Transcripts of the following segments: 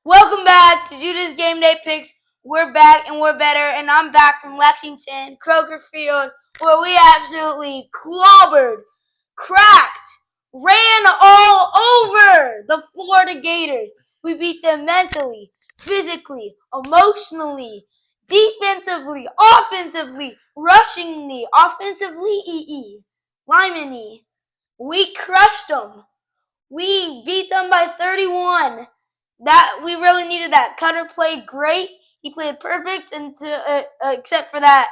Welcome back to Judah's Game Day Picks. We're back and we're better, and I'm back from Lexington, Kroger Field, where we absolutely clobbered, cracked, ran all over the Florida Gators. We beat them mentally, physically, emotionally, defensively, offensively, rushingly, offensively, lineman-y. We crushed them. We beat them by 31. That we really needed that. Cutter played great. He played perfect, and except for that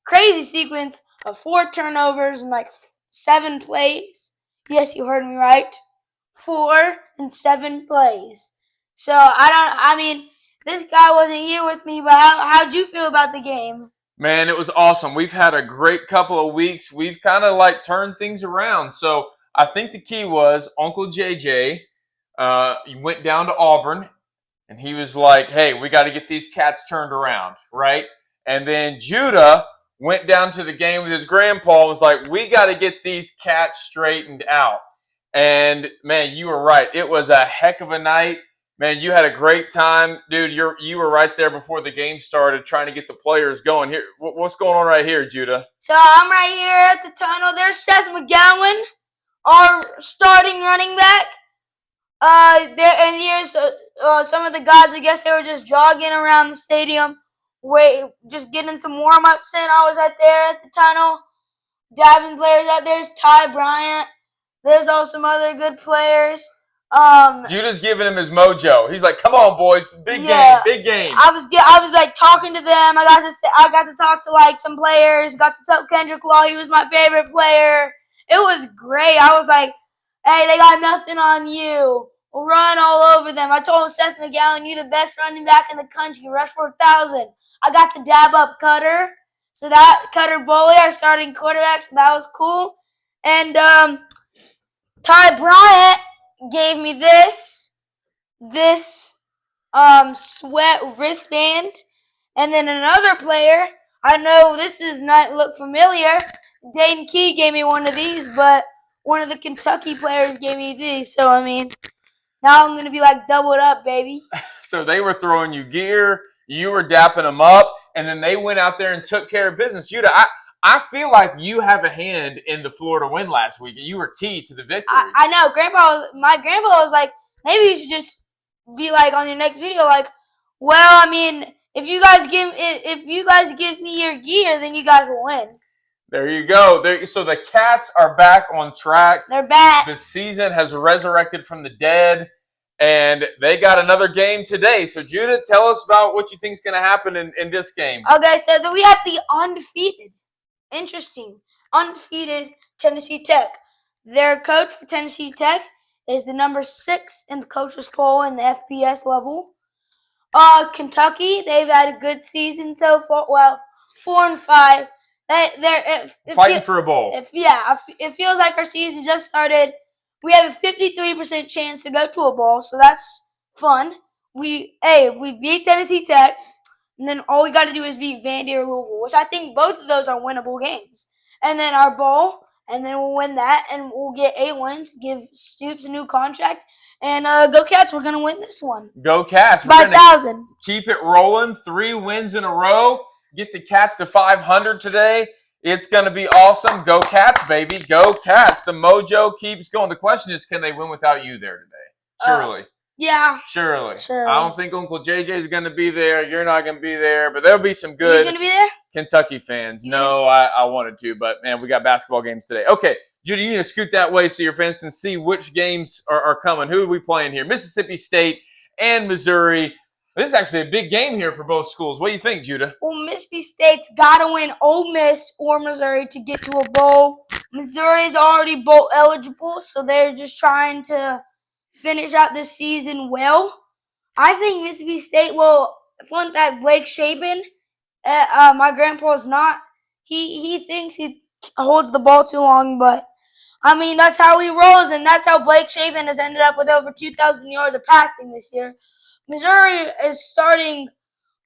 crazy sequence of 4 turnovers in like 7 plays. Yes, you heard me right. 4 and 7 plays. So I mean, this guy wasn't here with me, but how'd you feel about the game? Man, it was awesome. We've had a great couple of weeks. We've kind of like turned things around. So I think the key was Uncle JJ went down to Auburn and he was like, hey, we got to get these cats turned around, right? And then Judah went down to the game with his grandpa and was like, we got to get these cats straightened out. And man, you were right. It was a heck of a night. Man, you had a great time, dude. You were right there before the game started, trying to get the players going. Here, what's going on right here, Judah? So I'm right here at the tunnel. There's Seth McGowan, our starting running back. Here's some of the guys. I guess they were just jogging around the stadium, just getting some warm ups in. I was right there at the tunnel. Diving players out there's Ty Bryant. There's also some other good players. Judah's giving him his mojo. He's like, "Come on, boys, big game." I was like talking to them. I got to talk to like some players. Got to tell Kendrick Law he was my favorite player. It was great. I was like, "Hey, they got nothing on you. We'll run all over them." I told him, Seth McGowan, you're the best running back in the country. You rush for 1,000. I got to dab up Cutter. So that Cutter Boley, our starting quarterback, so that was cool. And Ty Bryant gave me this sweat wristband, and then another player. I know this does not look familiar. Dayton Key gave me one of these, but one of the Kentucky players gave me these. So I mean, now I'm gonna be like doubled up, baby. So they were throwing you gear, you were dapping them up, and then they went out there and took care of business. Judah, I feel like you have a hand in the Florida win last week, and you were key to the victory. I know. My grandpa was like, maybe you should just be like on your next video, like, well, I mean, if you guys give me your gear, then you guys will win. There you go. So the Cats are back on track. They're back. The season has resurrected from the dead, and they got another game today. So, Judah, tell us about what you think is going to happen in this game. Okay, so then we have the undefeated Tennessee Tech. Their coach for Tennessee Tech is the number 6 in the coaches poll in the FBS level. Kentucky, they've had a good season so far. Well, 4-5. They're fighting for a bowl. It feels like our season just started. We have a 53% chance to go to a bowl, so that's fun. If we beat Tennessee Tech, and then all we got to do is beat Vandy or Louisville, which I think both of those are winnable games. And then our bowl, and then we'll win that, and we'll get 8 wins, give Stoops a new contract, and go Cats. We're going to win this one. Go Cats. By 1,000. Keep it rolling. 3 wins in a row. Get the Cats to 500 today. It's going to be awesome. Go Cats, baby. Go Cats. The mojo keeps going. The question is, can they win without you there today? Surely. Yeah. Surely. I don't think Uncle JJ is going to be there. You're not going to be there. But there'll be some good going to be there? Kentucky fans. No, I wanted to. But, man, we got basketball games today. Okay, Judy, you need to scoot that way so your fans can see which games are coming. Who are we playing here? Mississippi State and Missouri. This is actually a big game here for both schools. What do you think, Judah? Well, Mississippi State's got to win Ole Miss or Missouri to get to a bowl. Missouri's already bowl eligible, so they're just trying to finish out this season well. I think Mississippi State will. Fun fact: Blake Shapen, my grandpa's not. He thinks he holds the ball too long, but I mean that's how he rolls, and that's how Blake Shapen has ended up with over 2,000 yards of passing this year. Missouri is starting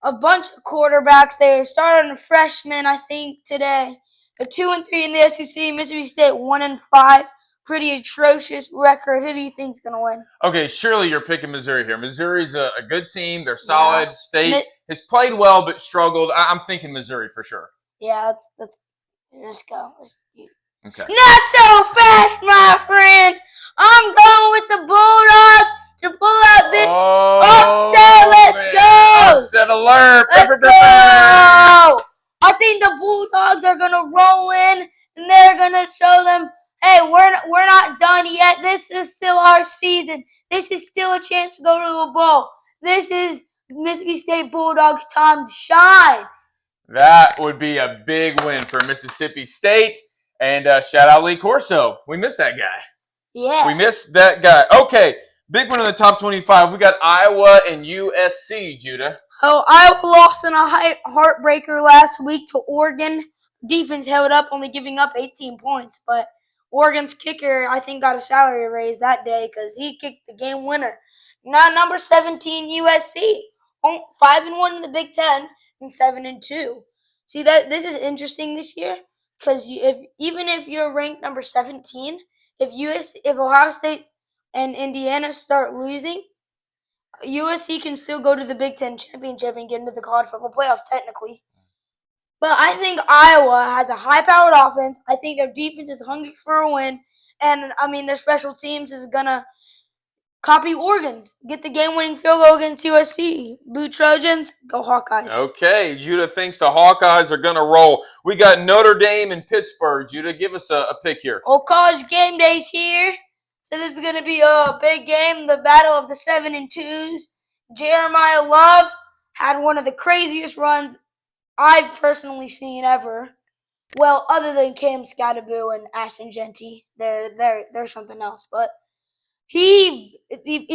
a bunch of quarterbacks. They started a freshman, I think, today. They're 2-3 in the SEC. Mississippi State 1-5. pretty atrocious record. Who do you think's going to win? Okay, surely you're picking Missouri here. Missouri's a good team. They're Yeah. solid. State has played well but struggled. I'm thinking Missouri for sure. Yeah, let's just go. Okay. Not so fast, my friend. I'm going with the Bulldogs to pull out this upset. Let's go. Upset alert. Let's go. I think the Bulldogs are going to roll in, and they're going to show them, hey, we're not done yet. This is still our season. This is still a chance to go to the bowl. This is Mississippi State Bulldogs' time to shine. That would be a big win for Mississippi State. And shout out Lee Corso. We missed that guy. Yeah. We missed that guy. Okay, big one in the top 25. We got Iowa and USC, Judah. Oh, Iowa lost in a heartbreaker last week to Oregon. Defense held up, only giving up 18 points. But Oregon's kicker, I think, got a salary raise that day because he kicked the game winner. Now, number 17, USC. 5-1 in the Big Ten and 7-2. See, that this is interesting this year because even if you're ranked number 17, if Ohio State and Indiana start losing, USC can still go to the Big Ten championship and get into the college football playoff technically. But I think Iowa has a high-powered offense. I think their defense is hungry for a win. And, I mean, their special teams is going to copy Oregon's. Get the game-winning field goal against USC. Boo Trojans, go Hawkeyes. Okay, Judah thinks the Hawkeyes are going to roll. We got Notre Dame and Pittsburgh. Judah, give us a pick here. Old College Game Day's here. So this is going to be a big game, the battle of the 7-2s. Jeremiah Love had one of the craziest runs I've personally seen ever. Well, other than Cam Scatterboo and Ashton Genty, they're something else. But he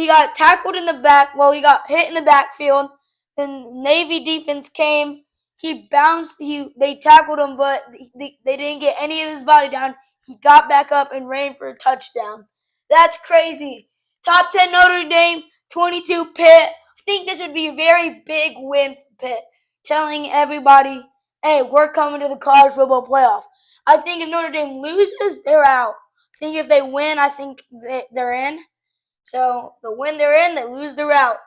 got tackled in the back. Well, he got hit in the backfield. Then Navy defense came. He bounced. They tackled him, but they didn't get any of his body down. He got back up and ran for a touchdown. That's crazy. Top 10 Notre Dame, 22 Pitt. I think this would be a very big win for Pitt, telling everybody, hey, we're coming to the college football playoff. I think if Notre Dame loses, they're out. I think if they win, I think they're in. So the win, they're in. They lose, they're out.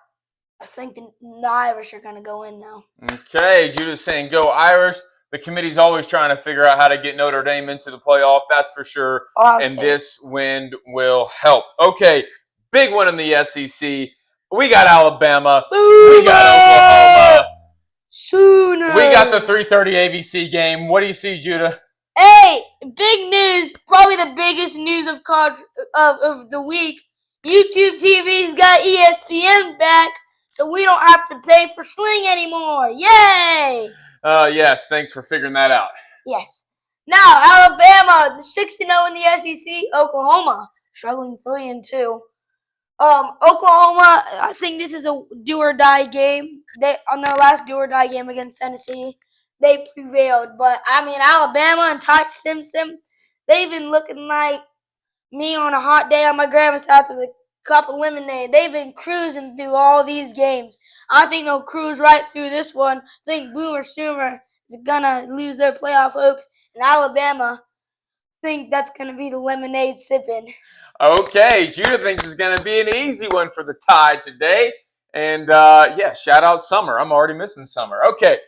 I think the Irish are going to go in now. Okay, Judah's saying go Irish. The committee's always trying to figure out how to get Notre Dame into the playoff, that's for sure. And this win will help. Okay, big one in the SEC. We got Alabama. Boomer! We got Oklahoma. Sooner. We got the 3:30 ABC game. What do you see, Judah? Hey, big news. Probably the biggest news of the week. YouTube TV's got ESPN back, so we don't have to pay for Sling anymore. Yay! Yes, thanks for figuring that out. Yes. Now, Alabama, 6-0 in the SEC. Oklahoma, struggling 3-2. Oklahoma, I think this is a do-or-die game. On their last do-or-die game against Tennessee, they prevailed. But, I mean, Alabama and Ty Simpson, they've been looking like me on a hot day at my grandma's house with a cup of lemonade. They've been cruising through all these games. I think they'll cruise right through this one. I think Boomer Sooner is going to lose their playoff hopes. And Alabama, I think that's going to be the lemonade sipping. Okay, Judah thinks it's going to be an easy one for the Tide today. And, shout out Summer. I'm already missing Summer. Okay,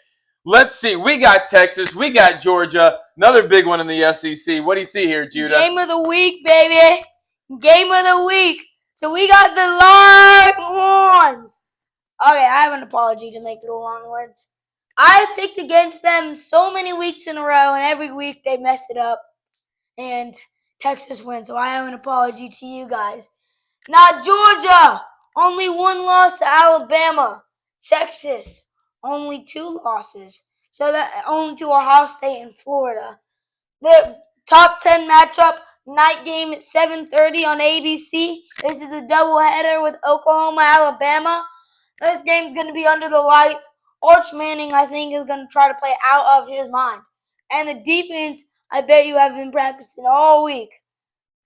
let's see. We got Texas. We got Georgia. Another big one in the SEC. What do you see here, Judah? Game of the week, baby. Game of the week. So we got the Longhorns. Okay, I have an apology to make to the Longhorns. I picked against them so many weeks in a row, and every week they mess it up. And Texas wins, so I have an apology to you guys. Now, Georgia, only one loss to Alabama. Texas, only 2 losses. So that only to Ohio State and Florida. The top 10 matchup, night game at 7:30 on ABC. This is a doubleheader with Oklahoma, Alabama. This game's going to be under the lights. Arch Manning, I think, is going to try to play out of his mind. And the defense, I bet you have been practicing all week.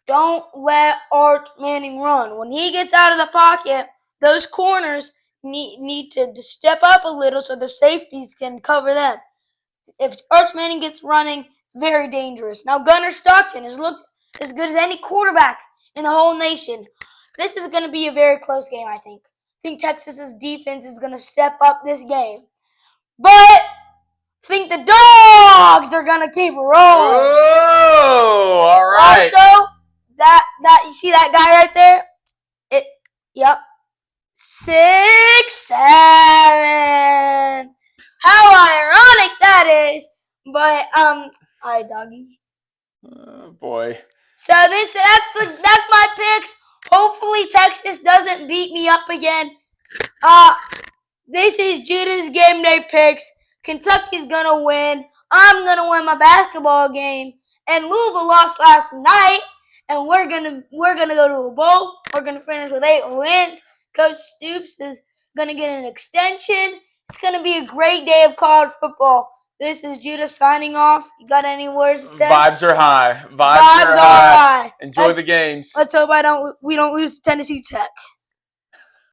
Don't let Arch Manning run. When he gets out of the pocket, those corners need to step up a little so their safeties can cover them. If Arch Manning gets running, it's very dangerous. Now, Gunnar Stockton has looked as good as any quarterback in the whole nation. This is going to be a very close game, I think. I think Texas's defense is going to step up this game. But I think the Dogs are going to keep rolling. Oh, all right. Also, that you see that guy right there? Yep. 6'7". How ironic that is. But hi doggy. Oh, boy. So that's my picks. Hopefully Texas doesn't beat me up again. This is Judah's Game Day Picks. Kentucky's gonna win. I'm gonna win my basketball game. And Louisville lost last night. And we're gonna go to a bowl. We're gonna finish with 8 wins. Coach Stoops is gonna get an extension. It's gonna be a great day of college football. This is Judah signing off. You got any words to say? Vibes are high. Vibes are high. Enjoy the games. Let's hope we don't lose to Tennessee Tech.